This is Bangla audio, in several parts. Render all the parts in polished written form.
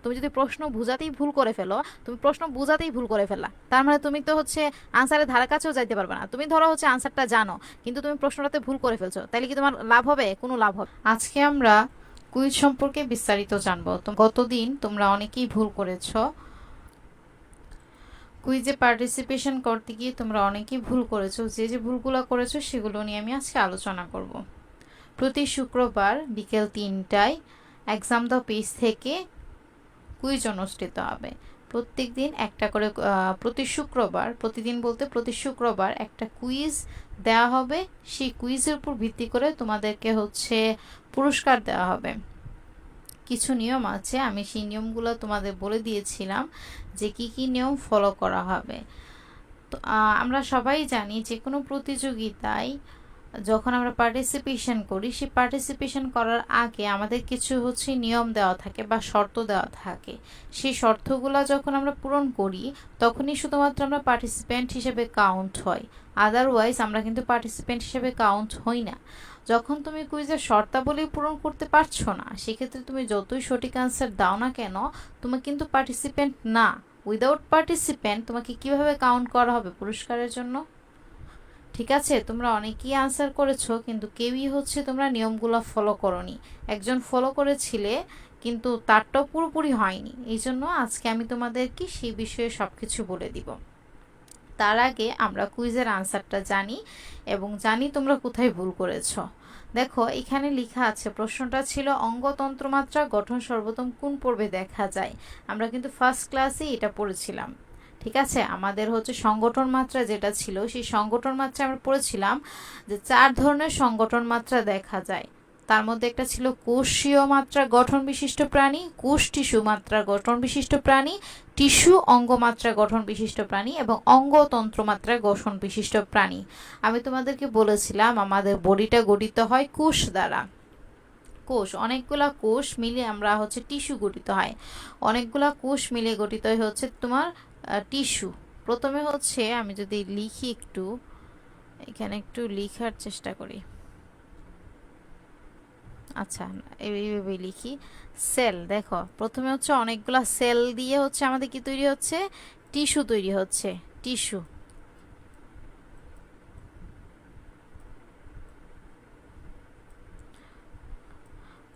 তুমি যদি প্রশ্ন বুঝাতেই ভুল করে ফেলো, তুমি প্রশ্ন বুঝাতেই ভুল করে ফেললা, তার মানে তুমি তো হচ্ছে আনসারের ধারে কাছেও যাইতে পারবে না। তুমি ধরো হচ্ছে আনসারটা জানো, কিন্তু তুমি প্রশ্নটাতে ভুল করে ফেলছো, তাহলে কি তোমার লাভ হবে? কোনো লাভ হবে। আজকে আমরা কুইজ সম্পর্কে বিস্তারিত জানবো। তো গতদিন তোমরা অনেকেই ভুল করেছো, কুইজে পার্টিসিপেশন করতে গিয়ে তোমরা অনেকেই ভুল করেছো। যে যে ভুলগুলো করেছো সেগুলো নিয়ে আমি আজকে আলোচনা করব। প্রতি শুক্রবার বিকেল 3টায় এক্সাম দ্য পেজ থেকে কুইজ অনুষ্ঠিত হবে। প্রত্যেক দিন একটা করে প্রতি শুক্রবার, প্রতিদিন বলতে প্রতি শুক্রবার একটা কুইজ দেওয়া হবে। সেই কুইজের উপর ভিত্তি করে তোমাদেরকে হচ্ছে পুরস্কার দেওয়া হবে। কিছু নিয়ম আছে, আমি সেই নিয়মগুলো তোমাদের বলে দিয়েছিলাম যে কি কি নিয়ম ফলো করা হবে। তো আমরা সবাই জানি যে কোনো প্রতিযোগিতায় যখন আমরা পার্টিসিপেশন করি, সেই পার্টিসিপেশন করার আগে আমাদের কিছু হচ্ছে নিয়ম দেওয়া থাকে বা শর্ত দেওয়া থাকে। সেই শর্তগুলো যখন আমরা পূরণ করি তখনই শুধুমাত্র আমরা পার্টিসিপেন্ট হিসেবে কাউন্ট হয়, আদারওয়াইজ আমরা কিন্তু পার্টিসিপেন্ট হিসেবে কাউন্ট হই না। যখন তুমি কুইজের শর্তাবলী পূরণ করতে পারছো না, সেক্ষেত্রে তুমি যতই সঠিক আনসার দাও না কেন, তুমি কিন্তু পার্টিসিপেন্ট না। উইদাউট পার্টিসিপেন্ট তোমাকে কিভাবে কাউন্ট করা হবে পুরস্কারের জন্য? ঠিক আছে, তোমরা অনেকেই আনসার করেছো, কিন্তু কেউই হচ্ছে তোমরা নিয়মগুলো ফলো করোনি। একজন ফলো করেছিলে, কিন্তু তারটাও পুরোপুরি হয়নি। এই জন্য আজকে আমি তোমাদেরকে সেই বিষয়ে সব কিছু বলে দিব। তার আগে আমরা কুইজের আনসারটা জানি এবং জানি তোমরা কোথায় ভুল করেছো। দেখো এখানে লেখা আছে, প্রশ্নটা ছিল অঙ্গতন্ত্র মাত্রা গঠন সর্বপ্রথম কোন পর্বে দেখা যায়। আমরা কিন্তু ফার্স্ট ক্লাসে এটা পড়েছিলাম। ঠিক আছে, আমাদের হচ্ছে সংগঠন মাত্রা যেটা ছিল, সেই সংগঠন মাত্রা আমরা পড়েছিলাম যে 4 ধরনের সংগঠন মাত্রা দেখা যায়। তার মধ্যে একটা ছিল কোষীয় মাত্রা গঠন বিশিষ্ট প্রাণী, কোষ টিস্যু মাত্রা গঠন বিশিষ্ট প্রাণী, টিস্যু অঙ্গমাত্রা গঠন বিশিষ্ট প্রাণী এবং অঙ্গতন্ত্র মাত্রা গঠন বিশিষ্ট প্রাণী। আমি তোমাদেরকে বলেছিলাম আমাদের বডিটা গঠিত হয় কোষ দ্বারা। কোষ, অনেকগুলা কোষ মিলে আমরা হচ্ছে টিস্যু গঠিত হয়। অনেকগুলা কোষ মিলে গঠিত হচ্ছে তোমার টিস্যু। প্রথমে হচ্ছে আমি যদি লিখি, একটু এখানে একটু লিখার চেষ্টা করি। আচ্ছা, এইভাবে লিখি। সেল, দেখো প্রথমে হচ্ছে অনেকগুলা সেল দিয়ে হচ্ছে আমাদের কি তৈরি হচ্ছে? টিস্যু তৈরি হচ্ছে। টিস্যু,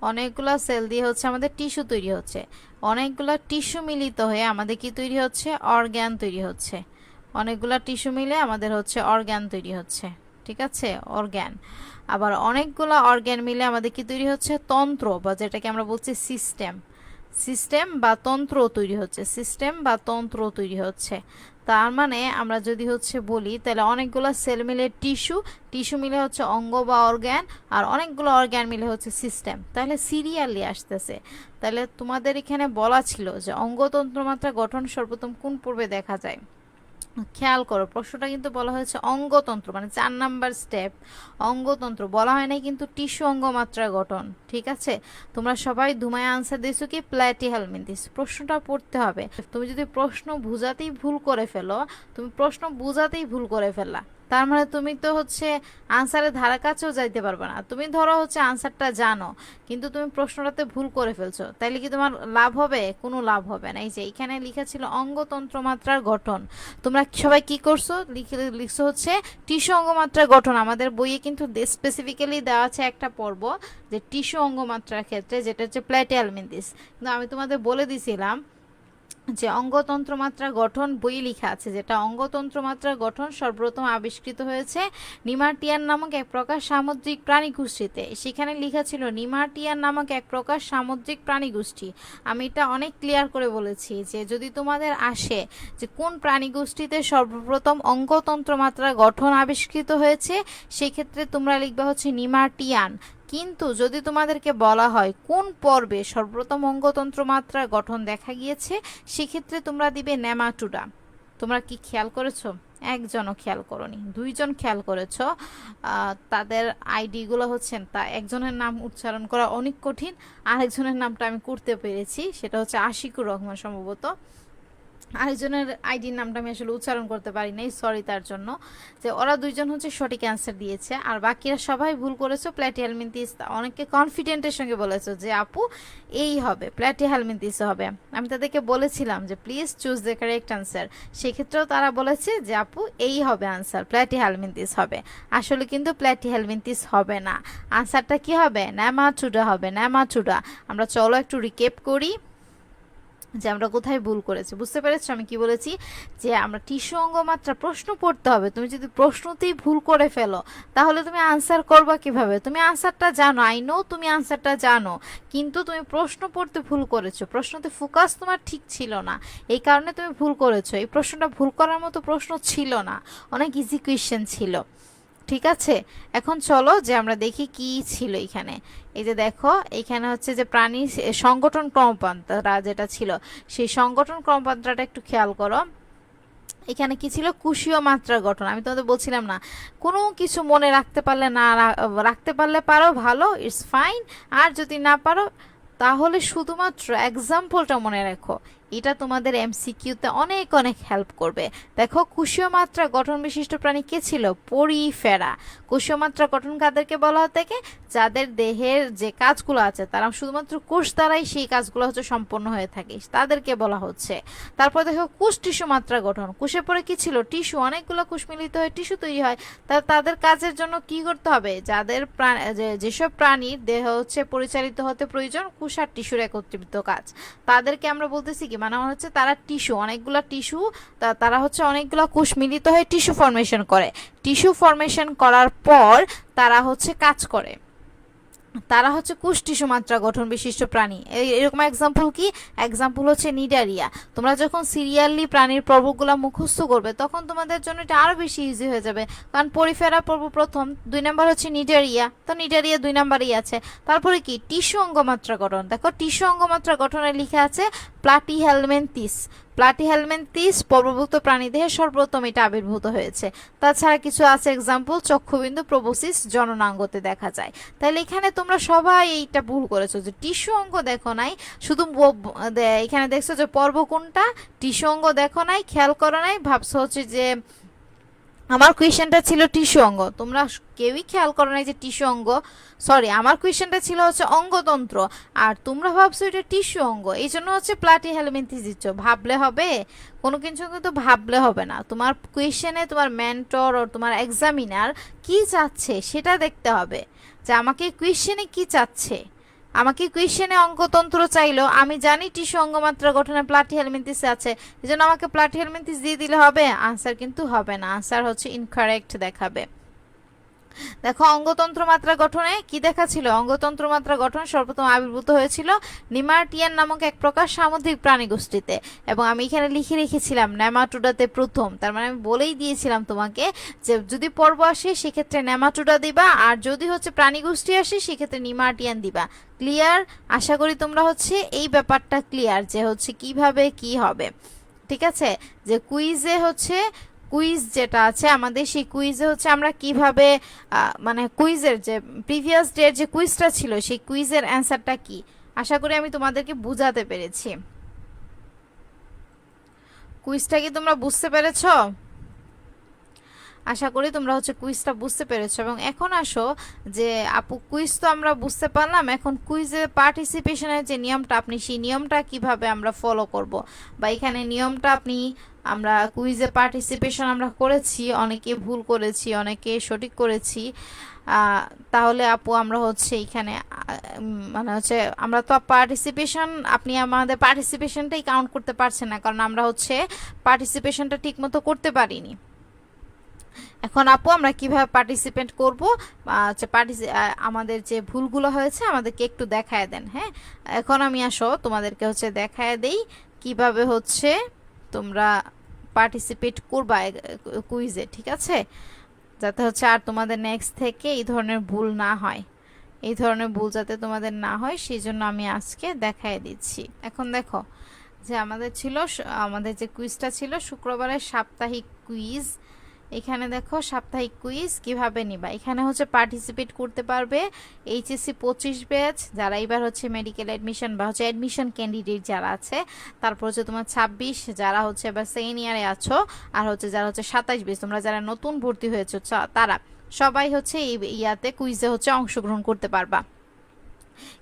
অনেকগুলা সেল দিয়ে হচ্ছে আমাদের টিস্যু তৈরি হচ্ছে। অনেকগুলা টিস্যু মিলিত হয়ে আমাদের কি তৈরি হচ্ছে? অর্গ্যান তৈরি হচ্ছে। অনেকগুলা টিস্যু মিলে আমাদের হচ্ছে অর্গ্যান তৈরি হচ্ছে। ঠিক আছে, অর্গ্যান। আবার অনেকগুলা অর্গ্যান মিলে আমাদের কি তৈরি হচ্ছে? তন্ত্র, বা যেটাকে আমরা বলছি সিস্টেম। সিস্টেম বা তন্ত্র তৈরি হচ্ছে। সিস্টেম বা তন্ত্র তৈরি হচ্ছে। তার মানে আমরা যদি হচ্ছে বলি, তাহলে অনেকগুলো সেল মিলে টিস্যু, টিস্যু মিলে হচ্ছে অঙ্গ বা অর্গ্যান, আর অনেকগুলো অর্গ্যান মিলে হচ্ছে সিস্টেম। তাহলে সিরিয়ালি আসতেছে। তাহলে তোমাদের এখানে বলা ছিল যে অঙ্গতন্ত্র মাত্রা গঠন সর্বপ্রথম কোন পর্বে দেখা যায়। খেয়াল করো, প্রশ্নটা কিন্তু বলা হয়েছে অঙ্গতন্ত্র, মানে 4 নাম্বার স্টেপ অঙ্গতন্ত্র, বলা হয় নাই কিন্তু টিস্যু অঙ্গমাত্রা গঠন। ঠিক আছে, তোমরা সবাই ধুমায় আনসার দিয়েছো কি প্ল্যাটিহেলমিনথিস। প্রশ্নটা পড়তে হবে। তুমি যদি প্রশ্ন বুঝাতেই ভুল করে ফেলো, তুমি প্রশ্ন বুঝাতেই ভুল করে ফেললা, তার মানে তুমি তো হচ্ছে আনসারের ধারে কাছেও যাইতে পারবে না। তুমি ধরো হচ্ছে আনসারটা জানো, কিন্তু তুমি প্রশ্নটাতে ভুল করে ফেলছো, তাইলে কি তোমার লাভ হবে? কোনো লাভ হবে না। এই যে এখানে লেখা ছিল অঙ্গতন্ত্র মাত্রার গঠন, তোমরা সবাই কি করছো? লিখছো হচ্ছে টিস্যু অঙ্গমাত্রার গঠন। আমাদের বইয়ে কিন্তু স্পেসিফিক্যালি দেওয়া আছে একটা পর্ব যে টিস্যু অঙ্গমাত্রার ক্ষেত্রে, যেটা হচ্ছে প্ল্যাটিহেলমিনথিস। কিন্তু আমি তোমাদের বলে দিছিলাম যে অঙ্গতন্ত্র মাত্রা গঠন বই লেখা আছে, যেটা অঙ্গতন্ত্র মাত্রা গঠন সর্বপ্রথম আবিষ্কৃত হয়েছে নিমাটিয়ান নামক এক প্রকার সামুদ্রিক প্রাণী গোষ্ঠীতে। সেখানে লেখা ছিল নিমাটিয়ান নামক এক প্রকার সামুদ্রিক প্রাণী গোষ্ঠী। আমি এটা অনেক ক্লিয়ার করে বলেছি যে যদি তোমাদের আসে যে কোন প্রাণী গোষ্ঠীতে সর্বপ্রথম অঙ্গতন্ত্র মাত্রা গঠন আবিষ্কৃত হয়েছে, সেক্ষেত্রে তোমরা লিখবে হচ্ছে নিমাটিয়ান। কিন্তু যদি তোমাদেরকে বলা হয় কোন পর্বে সর্বপ্রথম অঙ্গতন্ত্র মাত্রা গঠন দেখা গিয়েছে, সেক্ষেত্রে তোমরা দিবে নেমাটোডা। তোমরা কি খেয়াল করেছো? একজনও খেয়াল করনি, 2জন খেয়াল করেছো। তাদের আইডিগুলো হচ্ছেন, তা একজনের নাম উচ্চারণ করা অনেক কঠিন, আরেকজনের নামটা আমি করতে পেরেছি, সেটা হচ্ছে আশিকুর রহমান সম্ভবত। আরেকজনের আইডির নামটা আমি আসলে উচ্চারণ করতে পারি নাই, সরি তার জন্য। যে ওরা দুইজন হচ্ছে সঠিক অ্যান্সার দিয়েছে, আর বাকিরা সবাই ভুল করেছো। প্ল্যাটিহেলমিনথিস অনেকে কনফিডেন্টের সঙ্গে বলেছো যে আপু এই হবে, প্ল্যাটিহেলমিনথিস হবে। আমি তাদেরকে বলেছিলাম যে please choose the correct answer, সেক্ষেত্রেও তারা বলেছে যে আপু এই হবে অ্যান্সার, প্ল্যাটিহেলমিনথিস হবে। আসলে কিন্তু প্ল্যাটিহেলমিনথিস হবে না, আনসারটা কি হবে, নেমাটোডা হবে, নেমাটোডা। আমরা চলো একটু রিকেপ করি যে আমরা কোথায় ভুল করেছি। বুঝতে পেরেছো আমি কি বলেছি, যে আমরা টিস্যু অঙ্গমাত্রা প্রশ্ন পড়তে হবে। তুমি যদি প্রশ্নতেই ভুল করে ফেলো তাহলে তুমি আনসার করবা কিভাবে? তুমি আনসারটা জানো, আই নো তুমি আনসারটা জানো, কিন্তু তুমি প্রশ্ন পড়তে ভুল করেছো, প্রশ্নতে ফোকাস তোমার ঠিক ছিল না, এই কারণে তুমি ভুল করেছো। এই প্রশ্নটা ভুল করার মতো প্রশ্ন ছিল না, অনেক ইজি কোয়েশ্চেন ছিল। ঠিক আছে, এখন চলো যে আমরা দেখি কি ছিল এখানে। এই যে দেখো এখানে হচ্ছে যে প্রাণী সংগঠন কর্মপন্থা যেটা ছিল, সেই সংগঠন কর্মপন্থাটা একটু খেয়াল করো। এখানে কি ছিল, কোষীয় মাত্রার গঠন। আমি তোমাদের বলছিলাম না, কোনো কিছু মনে রাখতে পারলে না রাখতে পারলে পারো ভালো, ইটস ফাইন, আর যদি না পারো তাহলে শুধুমাত্র এক্সাম্পলটা মনে রাখো, এটা তোমাদের এমসিকিউতে অনেক অনেক হেল্প করবে। দেখো কোষীয় মাত্রা গঠন বিশিষ্ট প্রাণী কে ছিল, পরিফেরা। কোষীয় মাত্রা গঠন কাদেরকে বলা হয়ে থাকে, যাদের দেহের যে কাজগুলো আছে তারা শুধুমাত্র কোষ দ্বারাই সেই কাজগুলো হচ্ছে সম্পন্ন হয়ে থাকে, তাদেরকে বলা হচ্ছে। তারপর দেখো কোষ টিস্যু মাত্রা গঠন, কোষের পরে কি ছিল, টিস্যু, অনেকগুলো কোষ মিলিত হয়ে টিস্যু তৈরি হয়। তাদের কাজের জন্য কি করতে হবে, যাদের যেসব প্রাণীর দেহ হচ্ছে পরিচালিত হতে প্রয়োজন কোষ আর টিস্যুর একত্রিত কাজ, তাদেরকে আমরা বলতেছি কি, মানে হচ্ছে তারা টিস্যু, অনেকগুলো টিস্যু, তারা হচ্ছে অনেকগুলো কোষ মিলিত হয়ে টিস্যু ফরমেশন করে। টিস্যু ফরমেশন করার পর তারা হচ্ছে কাজ করে, তারা হচ্ছে কোষ টিস্যু মাত্রা গঠন বিশিষ্ট প্রাণী। এরকম এক্সাম্পল কি, এক্সাম্পল হচ্ছে নিডারিয়া। তোমরা যখন সিরিয়ালি প্রাণীর পর্বগুলো মুখস্থ করবে তখন তোমাদের জন্য এটা আরো বেশি ইজি হয়ে যাবে, কারণ পরিফেরা পর্ব প্রথম, 2 নাম্বার হচ্ছে নিডারিয়া, তো নিডারিয়া 2 নাম্বারই আছে। তারপরে কি, টিস্যু অঙ্গমাত্রা গঠন। দেখো টিস্যু অঙ্গমাত্রা গঠনে লিখে আছে প্লাটিহেলমিনথিস। প্লাটিহেলমিনথিস পর্বভুক্ত প্রাণীদেহে সর্বপ্রথম এটা আবির্ভূত হয়েছে। তাছাড়া কিছু আছে এক্সাম্পল, চক্ষুবিন্দু, প্রবোসিস, জননাঙ্গতে দেখা যায়। তাহলে এখানে তোমরা সবাই এইটা ভুল করেছো, যে টিস্যু অঙ্গ দেখো নাই, শুধু এখানে দেখছো যে পর্ব কোনটা, টিস্যু অঙ্গ দেখো নাই, খেয়াল করো নাই, ভাবছো হচ্ছে যে আমার কোয়েশ্চেনটা ছিল টিস্যু অঙ্গ, তোমরা কেউই খেয়াল করো নাই যে টিস্যু অঙ্গ, সরি আমার কোয়েশ্চেনটা ছিল হচ্ছে অঙ্গতন্ত্র, আর তোমরা ভাবছো এটা টিস্যু অঙ্গ, এই জন্য হচ্ছে প্লাটিহেলমিনথিস দিচ্ছ। ভাবলে হবে? কোনো কিছু কিন্তু ভাবলে হবে না, তোমার কোয়েশ্চেনে তোমার মেন্টর ও তোমার এক্সামিনার কি চাচ্ছে সেটা দেখতে হবে, যে আমাকে কোয়েশ্চেনে কি চাচ্ছে। আমাকে কোয়েশ্চেনে অঙ্গতন্ত্র চাইলো, আমি জানি টিস্যু অঙ্গমাত্রা গঠনে প্লাটিহেলমিনথিস আছে, এজন্য আমাকে প্লাটিহেলমিনথিস দিয়ে দিলে হবে? আনসার কিন্তু হবে না, আনসার হচ্ছে ইনকারেক্ট দেখাবে। দেখো অঙ্গতন্ত্র মাত্রা গঠনে কি দেখাছিল, অঙ্গতন্ত্র মাত্রা গঠন সর্বপ্রথম আবির্ভূত হয়েছিল নিমার্টিয়ান নামক এক প্রকার সামুদ্রিক প্রাণী গোষ্ঠীতে, এবং আমি এখানে লিখে রেখেছিলাম নেমাটোডাতে প্রথম। তার মানে আমি বলেই দিয়েছিলাম তোমাকে যে যদি পর্ব আসে সেক্ষেত্রে নেমাটোডা দিবা, আর যদি হচ্ছে প্রাণী গোষ্ঠী আসে সেক্ষেত্রে নিমার্টিয়ান দিবা। ক্লিয়ার? আশা করি তোমরা হচ্ছে এই ব্যাপারটা ক্লিয়ার যে হচ্ছে কিভাবে কি হবে। ঠিক আছে, যে কুইজে হচ্ছে কুইজ যেটা আছে আমাদের, সেই কুইজে হচ্ছে আমরা কিভাবে মানে কুইজের যে প্রিভিয়াস ডের যে কুইজটা ছিল সেই কুইজের অ্যান্সারটা কি, আশা করি আমি তোমাদেরকে বুঝাতে পেরেছি। কুইজটা কি তোমরা বুঝতে পেরেছো? আশা করি তোমরা হচ্ছে কুইজটা বুঝতে পেরেছো। এবং এখন আসো যে আপু কুইজ তো আমরা বুঝতে পারলাম, এখন কুইজে পার্টিসিপেশনের যে নিয়মটা, আপনি সেই নিয়মটা কিভাবে আমরা ফলো করব, বা এখানে নিয়মটা আপনি, আমরা কুইজে পার্টিসিপেশন আমরা করেছি, অনেকে ভুল করেছি, অনেকে সঠিক করেছি, তাহলে আপু আমরা হচ্ছে এখানে মানে হচ্ছে আমরা তো পার্টিসিপেশন, আপনি আমাদের পার্টিসিপেশনটাই কাউন্ট করতে পারছেন না, কারণ আমরা হচ্ছে পার্টিসিপেশনটা ঠিক মতো করতে পারিনি। এখন আপু আমরা কিভাবে পার্টিসিপেট করব, আচ্ছা আমাদের যে ভুলগুলো হয়েছে আমাদেরকে একটু দেখায় দেন। হ্যাঁ, এখন আমি আসো তোমাদেরকে হচ্ছে দেখায় দেই কিভাবে হচ্ছে তোমরা পার্টিসিপেট করবা কুইজে, ঠিক আছে, যাতে হচ্ছে আর তোমাদের নেক্সট থেকে এই ধরনের ভুল না হয়, এই ধরনের ভুল যাতে তোমাদের না হয় সেই জন্য আমি আজকে দেখায় দিচ্ছি। এখন দেখো যে আমাদের যে কুইজটা ছিল শুক্রবারের সাপ্তাহিক কুইজ, এখানে দেখো সাপ্তাহিক কুইজ কিভাবে নিবা। এখানে হচ্ছে পার্টিসিপেট করতে পারবে এইচএসসি 25 ব্যাচ, যারা এবার হচ্ছে মেডিকেল অ্যাডমিশন বা হচ্ছে অ্যাডমিশন ক্যান্ডিডেট যারা আছে, তারপর হচ্ছে তোমার 26 যারা হচ্ছে এবার সেকেন্ড ইয়ারে আছো, আর হচ্ছে যারা হচ্ছে 27 ব্যাচ তোমরা যারা নতুন ভর্তি হয়েছো তারা সবাই হচ্ছে এই ইয়াতে কুইজে হচ্ছে অংশগ্রহণ করতে পারবা।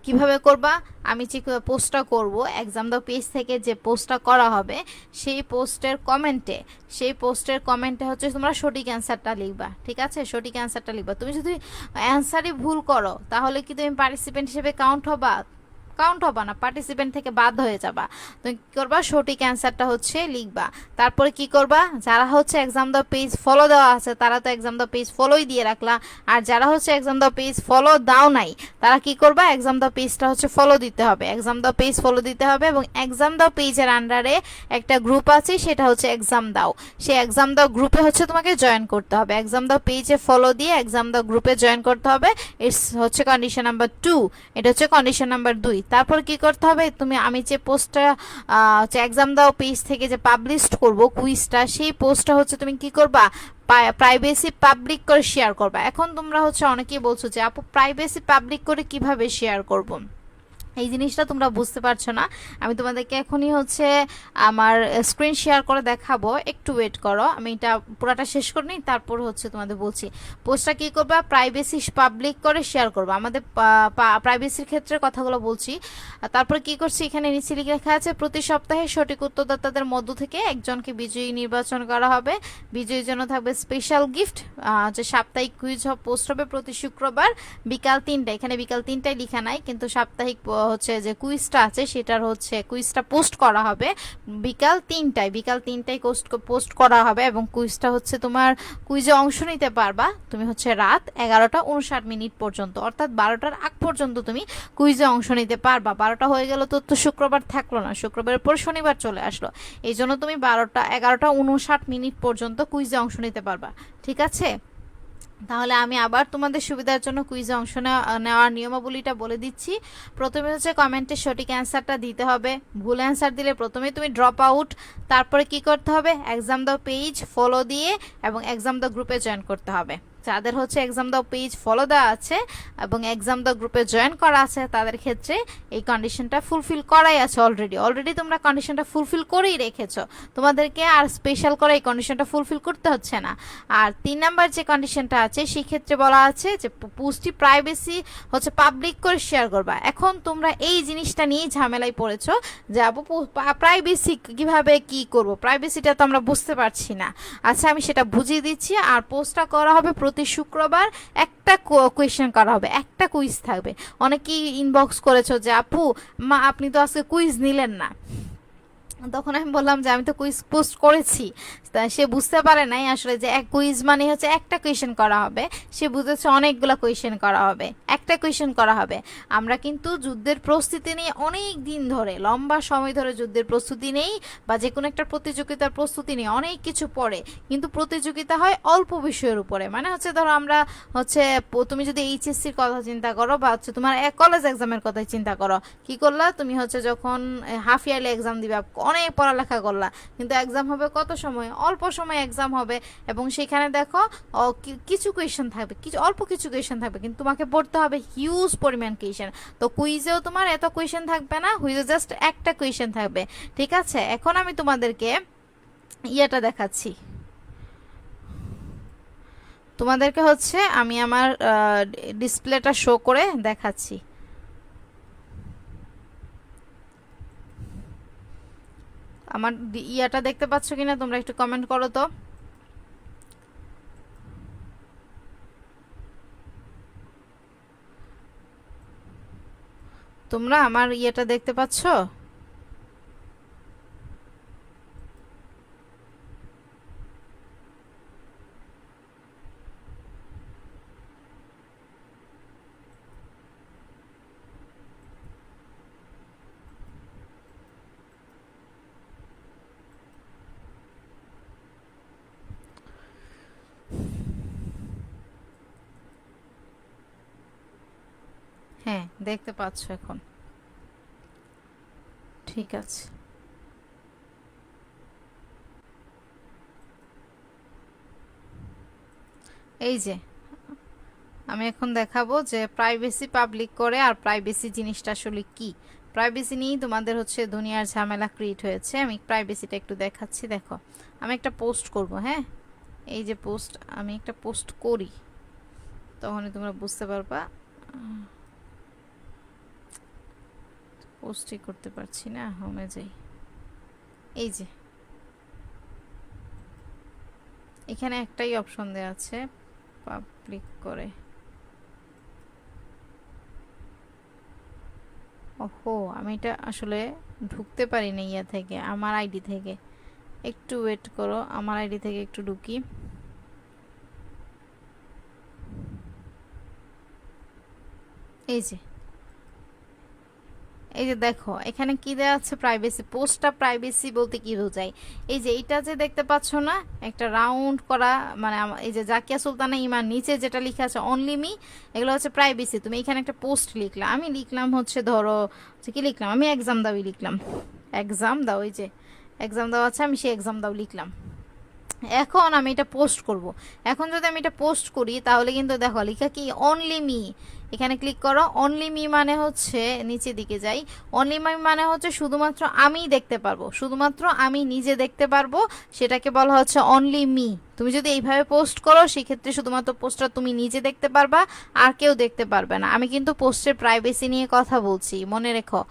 কিভাবে করবা, আমি যে পোস্টটা করব এক্সাম দ্য পেজ থেকে যে পোস্টটা করা হবে সেই পোস্টের কমেন্টে হচ্ছে তোমরা সঠিক অ্যান্সারটা লিখবা। ঠিক আছে, সঠিক অ্যান্সারটা লিখবা। তুমি যদি অ্যান্সারই ভুল করো তাহলে কি তুমি পার্টিসিপেন্ট হিসেবে কাউন্ট হবা না, পার্টিসিপেন্ট থেকে বাদ হয়ে যাবা। তুমি কি করবা, সঠিক অ্যান্সারটা হচ্ছে লিখবা। তারপরে কি করবা, যারা হচ্ছে এক্সাম দ্য পেজ ফলো দেওয়া আছে তারা তো এক্সাম দ্য পেজ ফলোই দিয়ে রাখলা, আর যারা হচ্ছে এক্সাম দ্য পেজ ফলো দাও নাই তারা কি করবা, এক্সাম দ্য পেজটা হচ্ছে ফলো দিতে হবে, এক্সাম দ্য পেজ ফলো দিতে হবে। এবং এক্সাম দ্য পেজের আন্ডারে একটা গ্রুপ আছে, সেটা হচ্ছে এক্সাম দাও, সেই এক্সাম দ্য গ্রুপে হচ্ছে তোমাকে জয়েন করতে হবে। এক্সাম দ্য পেজে ফলো দিয়ে এক্সাম দ্য গ্রুপে জয়েন করতে হবে। ইটস হচ্ছে কন্ডিশন নাম্বার 2, এটা হচ্ছে কন্ডিশন নাম্বার 2। তারপর কি করতে হবে, আমি যে পোস্টটা হচ্ছে এক্সাম দাও পেজ থেকে যে পাবলিশ করব কুইজটা, সেই পোস্টটা হচ্ছে তুমি কি করবা, প্রাইভেসি পাবলিক করে শেয়ার করবা। এখন তোমরা হচ্ছে অনেকেই বলছো যে আপু প্রাইভেসি পাবলিক করে কিভাবে শেয়ার করব, এই জিনিসটা তোমরা বুঝতে পারছো না। আমি তোমাদেরকে এখনই হচ্ছে আমার স্ক্রিন শেয়ার করে দেখাবো, একটু ওয়েট করো, আমি এটা পুরাটা শেষ করে নিই তারপর হচ্ছে তোমাদের বলছি। পোস্টটা কি করবা, প্রাইভেসি পাবলিক করে শেয়ার করবা। আমাদের প্রাইভেসির ক্ষেত্রে কথাগুলো বলছি। তারপর কি করছি, এখানে নিচে লিখে লেখা আছে প্রতি সপ্তাহে সঠিক উত্তরদাতাদের মধ্য থেকে একজনকে বিজয়ী নির্বাচন করা হবে। বিজয়ীর জন্য থাকবে স্পেশাল গিফট। যে সাপ্তাহিক কুইজ পোস্ট হবে প্রতি শুক্রবার বিকাল 3টায়। এখানে বিকাল 3টায় লেখা নাই, কিন্তু সাপ্তাহিক হচ্ছে যে কুইজটা আছে সেটার হচ্ছে কুইজটা পোস্ট করা হবে বিকাল 3টায় পোস্ট করা হবে। এবং কুইজটা হচ্ছে তোমার কুইজে অংশ নিতে পারবা তুমি হচ্ছে রাত 11:59 পর্যন্ত, অর্থাৎ 12টার আগ পর্যন্ত তুমি কুইজে অংশ নিতে পারবা। 12টা হয়ে গেল তো শুক্রবার থাকলো না, শুক্রবারের পর শনিবার চলে আসলো, এই জন্য তুমি 11:59 পর্যন্ত কুইজে অংশ নিতে পারবা। ঠিক আছে, তাহলে আমি আবার তোমাদের সুবিধার জন্য কুইজে অংশ নেওয়ার নিয়মাবলীটা বলে দিচ্ছি। প্রথমে হচ্ছে কমেন্টে সঠিক অ্যান্সারটা দিতে হবে, ভুল অ্যান্সার দিলে প্রথমে তুমি ড্রপ আউট। তারপরে কি করতে হবে, এক্সাম দ্য পেজ ফলো দিয়ে এবং এক্সাম দ্য গ্রুপে জয়েন করতে হবে। যাদের হচ্ছে এক্সাম দ্য পেজ ফলো দেওয়া আছে এবং এক্সাম দ্য গ্রুপে জয়েন করা আছে তাদের ক্ষেত্রে এই কন্ডিশনটা ফুলফিল করাই আছে, অলরেডি তোমরা কন্ডিশনটা ফুলফিল করেই রেখেছো, তোমাদেরকে আর স্পেশাল করে এই কন্ডিশনটা ফুলফিল করতে হচ্ছে না। আর 3 নাম্বার যে কন্ডিশনটা আছে সেই ক্ষেত্রে বলা আছে যে পোস্টটি প্রাইভেসি হচ্ছে পাবলিক করে শেয়ার করবা। এখন তোমরা এই জিনিসটা নিয়ে ঝামেলায় পড়েছো যে আপু প্রাইভেসি কিভাবে কি করব, প্রাইভেসিটা তো আমরা বুঝতে পারছি না। আচ্ছা, আমি সেটা বুঝিয়ে দিচ্ছি। আর পোস্টটা করা হবে প্রতি শুক্রবার, একটা কোয়েশ্চেন করা হবে, একটা কুইজ থাকবে। অনেকেই ইনবক্স করেছো যে আপু আপনি তো আজকে কুইজ নিলেন না, তখন আমি বললাম যে আমি তো কুইজ পোস্ট করেছি। সে বুঝতে পারে নাই আসলে যে এক কুইজ মানে হচ্ছে একটা কোয়েশ্চেন করা হবে, সে বুঝেছে অনেকগুলো কোয়েশ্চেন করা হবে, একটা কোয়েশ্চেন করা হবে। আমরা কিন্তু যুদ্ধের প্রস্তুতি নেই অনেক দিন ধরে, লম্বা সময় ধরে যুদ্ধের প্রস্তুতি নেই, বা যে কোনো একটা প্রতিযোগিতার প্রস্তুতি নেই অনেক কিছু পরে, কিন্তু প্রতিযোগিতা হয় অল্প বিষয়ের উপরে। মানে হচ্ছে ধরো আমরা হচ্ছে তুমি যদি এইচএসসির কথা চিন্তা করো বা হচ্ছে তোমার কলেজ এক্সামের কথা চিন্তা করো, কি করলা তুমি হচ্ছে যখন হাফ ইয়ারলি এক্সাম দিবা অনেক পড়ালেখা করলা, কিন্তু এক্সাম হবে কত সময়, অল্প সময় এক্সাম হবে। এবং সেখানে দেখো কিছু কোয়েশ্চেন থাকবে, অল্প কিছু কোয়েশ্চেন থাকবে, কিন্তু তোমাকে পড়তে হবে হিউজ পরিমাণ কোয়েশ্চেন। তো কুইজেও তোমার এত কোয়েশ্চেন থাকবে না, কুইজে জাস্ট একটা কোয়েশ্চেন থাকবে। ঠিক আছে, এখন আমি তোমাদেরকে ইয়েটা দেখাচ্ছি, তোমাদেরকে হচ্ছে আমি আমার ডিসপ্লেটা শো করে দেখাচ্ছি। আমার ইয়াটা দেখতে পাচ্ছ কিনা তোমরা একটু কমেন্ট করো তো। তোমরা আমার ইয়েটা দেখতে পাচ্ছ? হ্যাঁ, দেখতে পাচ্ছ এখন? ঠিক আছে, আমি এই যে আমি এখন দেখাবো যে প্রাইভেসি পাবলিক করে আর প্রাইভেসি জিনিসটা আসলে কি। প্রাইভেসি নিয়েই তোমাদের হচ্ছে দুনিয়ার ঝামেলা ক্রিয়েট হয়েছে। আমি প্রাইভেসিটা একটু দেখাচ্ছি। দেখো আমি একটা পোস্ট করব, হ্যাঁ এই যে পোস্ট, আমি একটা পোস্ট করি তখনই তোমরা বুঝতে পারবা। পোস্টই করতে পারছি না, হোমে যাই। এই যে এখানে একটাই অপশন দেওয়া আছে পাবলিক করে। ওহো আমি এটা আসলে ঢুকতে পারি না ইয়া থেকে, আমার আইডি থেকে। একটু ওয়েট করো, আমার আইডি থেকে একটু ঢুকি। এই যে এই যে দেখো এখানে কি দেওয়া আছে প্রাইভেসি। পোস্টটা প্রাইভেসি বলতে কি বোঝায়, এই যে এইটা যে দেখতে পাচ্ছ না একটা রাউন্ড করা, মানে এই যে জাকিয়া সুলতানা ইমান নিচে যেটা লেখা আছে অনলি মি, এগুলো হচ্ছে প্রাইভেসি। তুমি এখানে একটা পোস্ট লিখলা, আমি লিখলাম হচ্ছে ধরো কি লিখলাম, আমি এক্সাম দাওই লিখলাম, এক্সাম দাও, এই যে এক্সাম দাও আছে, আমি সেই এক্সাম দাও লিখলাম। এখন আমি এটা পোস্ট করব। এখন যদি আমি এটা পোস্ট করি তাহলে কিন্তু দেখো লেখা কি অনলি মি, এখানে ক্লিক করো। অনলি মি মানে হচ্ছে নিচের দিকে যাই, অনলি মি মানে হচ্ছে শুধুমাত্র আমিই দেখতে পারবো, শুধুমাত্র আমি নিজে দেখতে পারবো, সেটাকে বলা হচ্ছে অনলি মি। তুমি যদি এইভাবে পোস্ট করো সেক্ষেত্রে শুধুমাত্র পোস্টটা তুমি নিজে দেখতে পারবা, আর কেউ দেখতে পারবে না। আমি কিন্তু পোস্টের প্রাইভেসি নিয়ে কথা বলছি, মনে রেখো।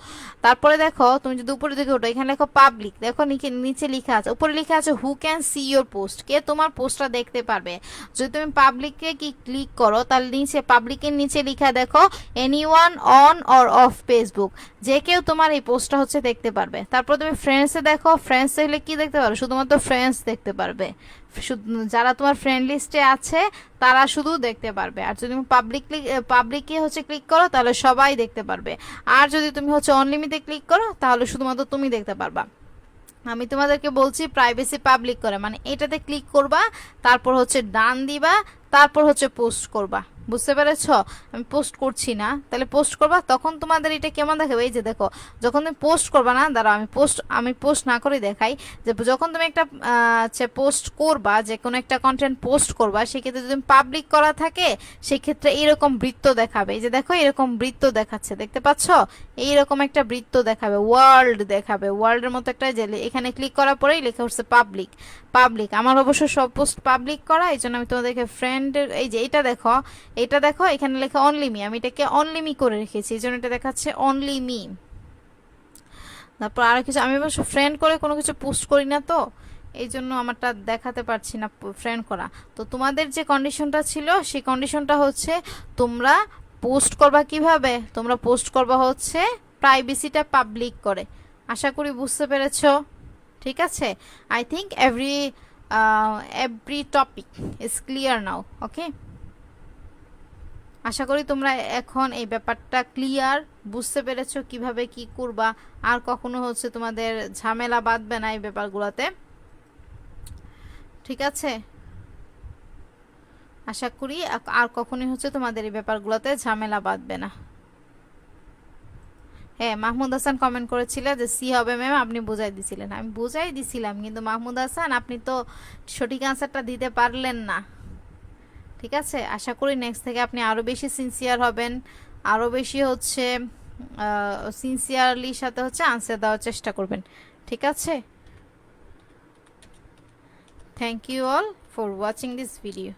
তারপরে দেখো তুমি যদি উপরে দিকে ওঠো, এখানে লেখো পাবলিক, দেখো নিচে লেখা আছে, উপরে লেখা আছে who can see your post, কে তোমার পোস্টটা দেখতে পারবে। যদি তুমি পাবলিকে কি ক্লিক করো তাহলে নিচে পাবলিকের নিচে লেখা দেখো anyone on or of Facebook, যে কেউ তোমার এই পোস্টটা হচ্ছে দেখতে পারবে। তারপর তুমি ফ্রেন্ডসে দেখো, ফ্রেন্ডস হলে কি দেখতে পারবে, শুধুমাত্র ফ্রেন্ডস দেখতে পারবে, যারা তোমার ফ্রেন্ড লিস্টে আছে তারা শুধু দেখতে পারবে। আর যদি তুমি পাবলিকে হচ্ছে ক্লিক করো তাহলে সবাই দেখতে পারবে। আর যদি তুমি হচ্ছে অনলিমিটে ক্লিক করো তাহলে শুধুমাত্র তুমি দেখতে পারবা। আমি তোমাদেরকে বলছি প্রাইভেসি পাবলিক করে মানে এটাতে ক্লিক করবা, তারপর হচ্ছে ডান দিবা, তারপর হচ্ছে পোস্ট করবা। বুঝতে পেরেছ? আমি পোস্ট করছি না, তাহলে পোস্ট করবা, তখন তোমাদের এটা কেমন দেখাবে। এই যে দেখো যখন তুমি পোস্ট করবা না, দাঁড়াও আমি পোস্ট না করে দেখাই। যে যখন তুমি একটা পোস্ট করবা, যে কোনো একটা কন্টেন্ট পোস্ট করবা, সেক্ষেত্রে যদি পাবলিক করা থাকে সেক্ষেত্রে এইরকম বৃত্ত দেখাবে। এই যে দেখো এরকম বৃত্ত দেখাচ্ছে, দেখতে পাচ্ছ? এইরকম একটা বৃত্ত দেখাবে, ওয়ার্ল্ড দেখাবে, ওয়ার্ল্ডের মতো একটা যে এখানে ক্লিক করার পরেই লেখা হচ্ছে পাবলিক। পাবলিক আমার অবশ্য সব পোস্ট পাবলিক করা, এই জন্য আমি তোমাদেরকে ফ্রেন্ডের এই যে এটা দেখো, এটা দেখো এখানে লেখা অনলি মি, আমি এটাকে অনলি মি করে রেখেছি, এই জন্য এটা দেখাচ্ছে অনলি মি। তারপর আর কিছু আমি অবশ্য ফ্রেন্ড করে কোনো কিছু পোস্ট করি না, তো এই জন্য আমারটা দেখাতে পারছি না ফ্রেন্ড করা। তো তোমাদের যে কন্ডিশনটা ছিল সেই কন্ডিশনটা হচ্ছে তোমরা পোস্ট করবা কিভাবে, তোমরা পোস্ট করবা হচ্ছে প্রাইভেসিটা পাবলিক করে। আশা করি বুঝতে পেরেছো, ঠিক আছে? I think every topic is clear now, okay? আশা করি তোমরা এখন এই ব্যাপারটা ক্লিয়ার বুঝতে পেরেছো কিভাবে কি করবা, আর কখনো হচ্ছে তোমাদের ঝামেলা বাঁধবে না এই ব্যাপারগুলোতে, ঠিক আছে? আশা করি আর কখনোই হচ্ছে তোমাদের এই ব্যাপারগুলোতে ঝামেলা বাঁধবে না। হ্যাঁ মাহমুদ হাসান কমেন্ট করেছিল যে সি হবে ম্যাম, আপনি বুঝাই দিছিলেন। আমি বুঝাই দিছিলাম, কিন্তু মাহমুদ হাসান আপনি তো সঠিক আনসারটা দিতে পারলেন না, ঠিক আছে? আশা করি নেক্সট থেকে আপনি আরও বেশি সিনসিয়ার হবেন, আরও বেশি হচ্ছে সিনসিয়ারলির সাথে হচ্ছে আনসার দেওয়ার চেষ্টা করবেন, ঠিক আছে? Thank you all for watching this video.